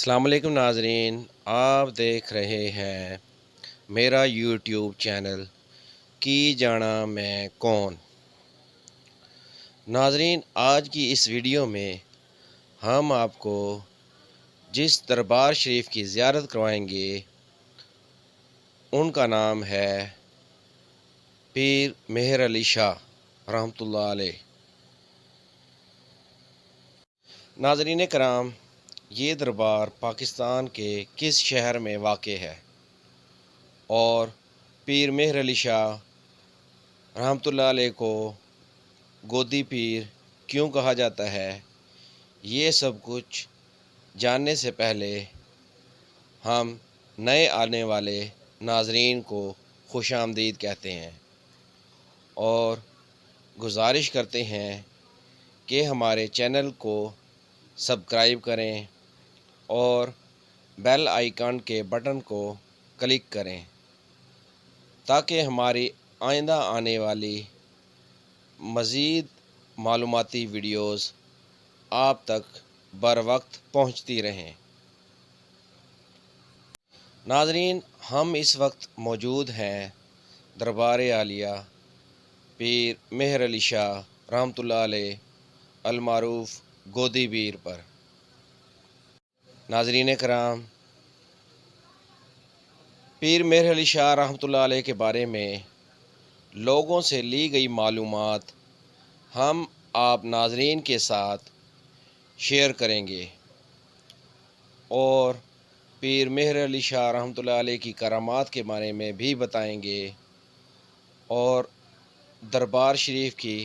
अस्सलाम वालेकुम नाजरीन, आप देख रहे हैं मेरा यूट्यूब चैनल की जाना मैं कौन। नाजरीन, आज की इस वीडियो में हम आपको जिस दरबार शरीफ की ज़ियारत करवाएंगे उनका नाम है पीर मेहर अली शाह रहमतुल्लाह अलैह। नाजरीन कराम, ये दरबार पाकिस्तान के किस शहर में वाक़ है और पीर मेहर अली शाह रहमतुल्लाह अलैह को गोदी पीर क्यों कहा जाता है, ये सब कुछ जानने से पहले हम नए आने वाले नाजरीन को खुश आमदीद कहते हैं और गुजारिश करते हैं कि हमारे चैनल को सब्सक्राइब करें और बेल आइकन के बटन को क्लिक करें ताकि हमारी आइंदा आने वाली मज़ीद मालूमाती वीडियोज़ आप तक बर वक्त पहुँचती रहें। नाजरीन, हम इस वक्त मौजूद हैं दरबार आलिया पीर मेहर अली शाह रहमतुल्लाह अलैह अलमारूफ गोदी पीर पर। नाजरीन कराम, पीर मेहर अली शाह रहमतुल्लाह अलैह के बारे में लोगों से ली गई मालूमात हम आप नाजरीन के साथ शेयर करेंगे और पीर मेहर अली शाह रहमतुल्लाह अलैह की करामात के बारे में भी बताएंगे और दरबार शरीफ की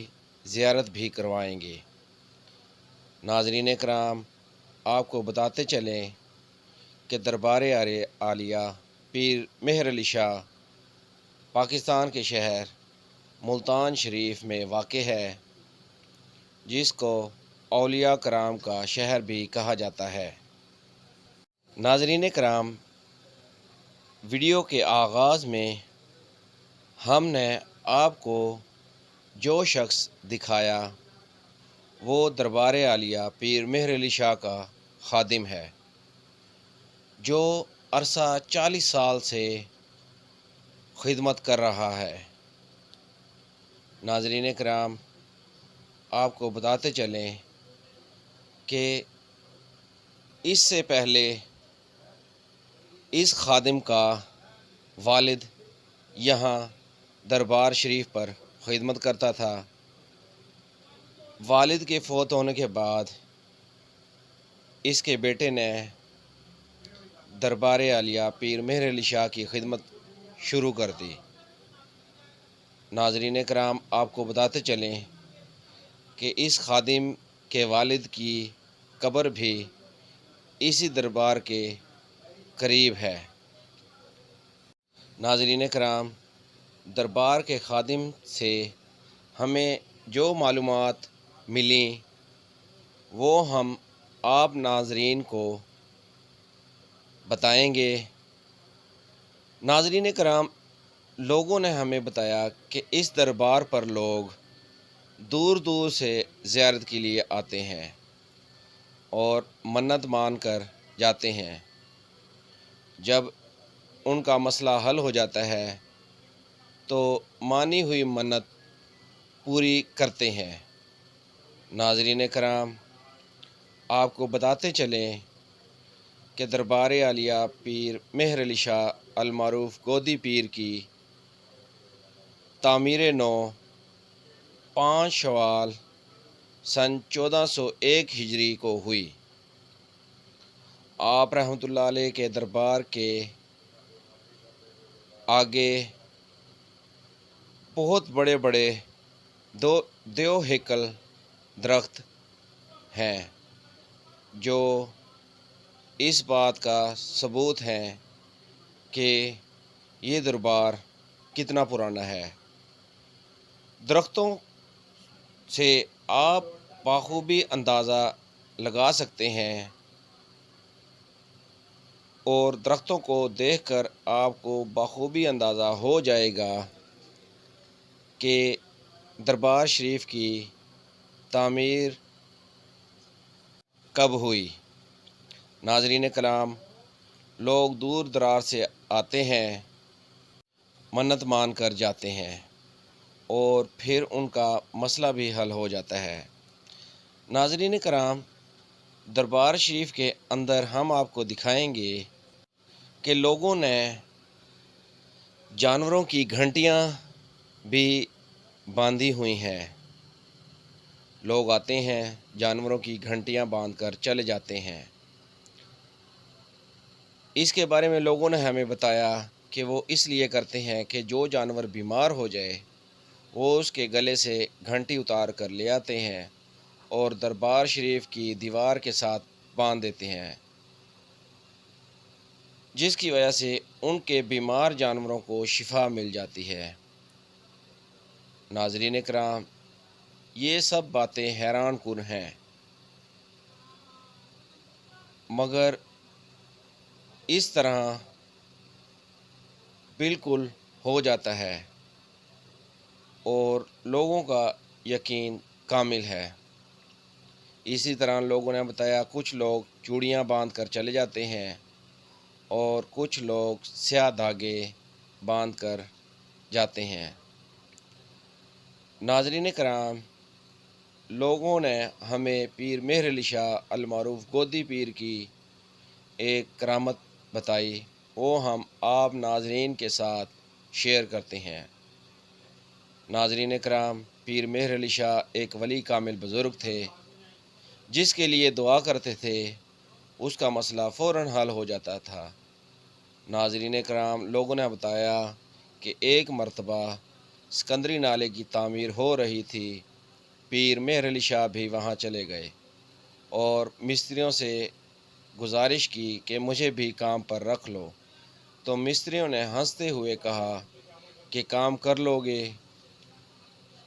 ज़ियारत भी करवाएंगे। नाजरीन कराम, आपको बताते चलें कि दरबार आलिया पीर मेहर अली शाह पाकिस्तान के शहर मुल्तान शरीफ में वाक़ है, जिसको औलिया कराम का शहर भी कहा जाता है। नाजरीन कराम, वीडियो के आगाज़ में हमने आपको जो शख्स दिखाया वो दरबार आलिया पीर मेहर अली शाह का खादिम है, जो अरसा 40 साल से खिदमत कर रहा है। नाजरीन कराम, आपको बताते चलें कि इससे पहले इस खादिम का वालिद यहाँ दरबार शरीफ पर खिदमत करता था। वालिद के फ़ौत होने के बाद इसके बेटे ने दरबार आलिया पीर मेहर अली शाह की खिदमत शुरू कर दी। नाजरीन कराम, आपको बताते चलें कि इस खादिम के वालिद की कब्र भी इसी दरबार के करीब है। नाजरीन कराम, दरबार के खादिम से हमें जो मालूमात मिली वो हम आप नाजरीन को बताएंगे। नाजरीन कराम, लोगों ने हमें बताया कि इस दरबार पर लोग दूर दूर से ज़ियारत के लिए आते हैं और मन्नत मान कर जाते हैं। जब उनका मसला हल हो जाता है तो मानी हुई मन्नत पूरी करते हैं। नाजरीन कराम, आपको बताते चलें कि दरबार आलिया पीर मेहर अली शाह अलमारूफ गोदी पीर की तामीर नौ 5 शवाल सन 1401 हिजरी को हुई। आप रहमतुल्लाह अलैह के दरबार के आगे बहुत बड़े बड़े दो देव हेकल दरख्त हैं, जो इस बात का सबूत है कि ये दरबार कितना पुराना है। दरख्तों से आप बाखूबी अंदाज़ा लगा सकते हैं और दरख्तों को देखकर आपको बाखूबी अंदाज़ा हो जाएगा कि दरबार शरीफ की तामीर कब हुई। नाजरीन कलाम, लोग दूर दराज से आते हैं, मन्नत मान कर जाते हैं और फिर उनका मसला भी हल हो जाता है। नाजरीन कराम, दरबार शरीफ के अंदर हम आपको दिखाएंगे कि लोगों ने जानवरों की घंटियां भी बांधी हुई हैं। लोग आते हैं, जानवरों की घंटियां बांध कर चले जाते हैं। इसके बारे में लोगों ने हमें बताया कि वो इसलिए करते हैं कि जो जानवर बीमार हो जाए वो उसके गले से घंटी उतार कर ले आते हैं और दरबार शरीफ की दीवार के साथ बांध देते हैं, जिसकी वजह से उनके बीमार जानवरों को शिफा मिल जाती है। नाज़रीन इकराम, ये सब बातें हैरान कुन हैं, मगर इस तरह बिल्कुल हो जाता है और लोगों का यकीन कामिल है। इसी तरह लोगों ने बताया कुछ लोग चूड़ियाँ बांध कर चले जाते हैं और कुछ लोग स्याह धागे बांध कर जाते हैं। नाज़रीन कराम, लोगों ने हमें पीर मेहर अली शाह अल मारूफ गोदी पीर की एक करामत बताई, वो हम आप नाजरीन के साथ शेयर करते हैं। नाजरीन कराम, पीर मेहर अली शाह एक वली कामिल बुज़ुर्ग थे, जिसके लिए दुआ करते थे उसका मसला फ़ौरन हल हो जाता था। नाजरीन कराम, लोगों ने बताया कि एक मरतबा सिकंदरी नाले की तामीर हो रही थी। पीर मेहर अली शाह भी वहाँ चले गए और मिस्त्रियों से गुजारिश की कि मुझे भी काम पर रख लो। तो मिस्त्रियों ने हंसते हुए कहा कि काम कर लोगे?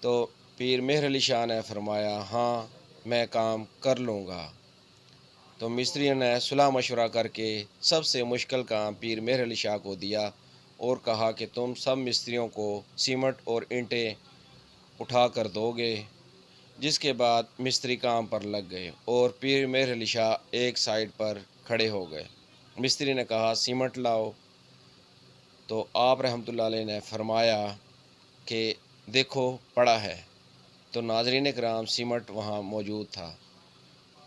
तो पीर मेहर अली शाह ने फरमाया, हाँ, मैं काम कर लूँगा। तो मिस्त्रियों ने सुलह मशवरा करके सबसे मुश्किल काम पीर मेहर अली शाह को दिया और कहा कि तुम सब मिस्त्रियों को सीमेंट और ईंटें उठा कर दोगे। जिसके बाद मिस्त्री काम पर लग गए और पीर मेहर अली शाह एक साइड पर खड़े हो गए। मिस्त्री ने कहा सीमेंट लाओ, तो आप रहमतुल्लाह अलैह ने फरमाया कि देखो पड़ा है। तो नाज़रीन कराम, सीमेंट वहाँ मौजूद था।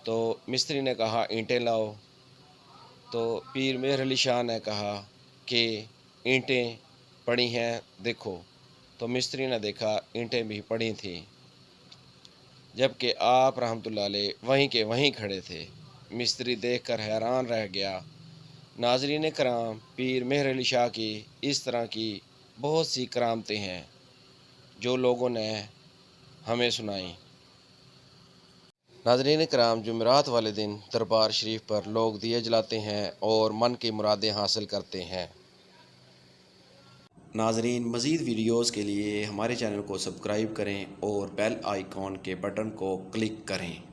तो मिस्त्री ने कहा ईंटें लाओ, तो पीर मेहर अली शाह ने कहा कि ईंटें पड़ी हैं देखो। तो मिस्त्री ने देखा ईंटें भी पड़ी थीं, जबकि आप रहमतुल्लाह अलैह वहीं के वहीं खड़े थे। मिस्त्री देखकर हैरान रह गया। नाज़रीन कराम, पीर मेहर अली शाह की इस तरह की बहुत सी करामतें हैं जो लोगों ने हमें सुनाई। नाज़रीन कराम, जुमेरात वाले दिन दरबार शरीफ पर लोग दिए जलाते हैं और मन की मुरादें हासिल करते हैं। नाज़रीन, मज़ीद वीडियोज़ के लिए हमारे चैनल को सब्सक्राइब करें और बेल आइकॉन के बटन को क्लिक करें।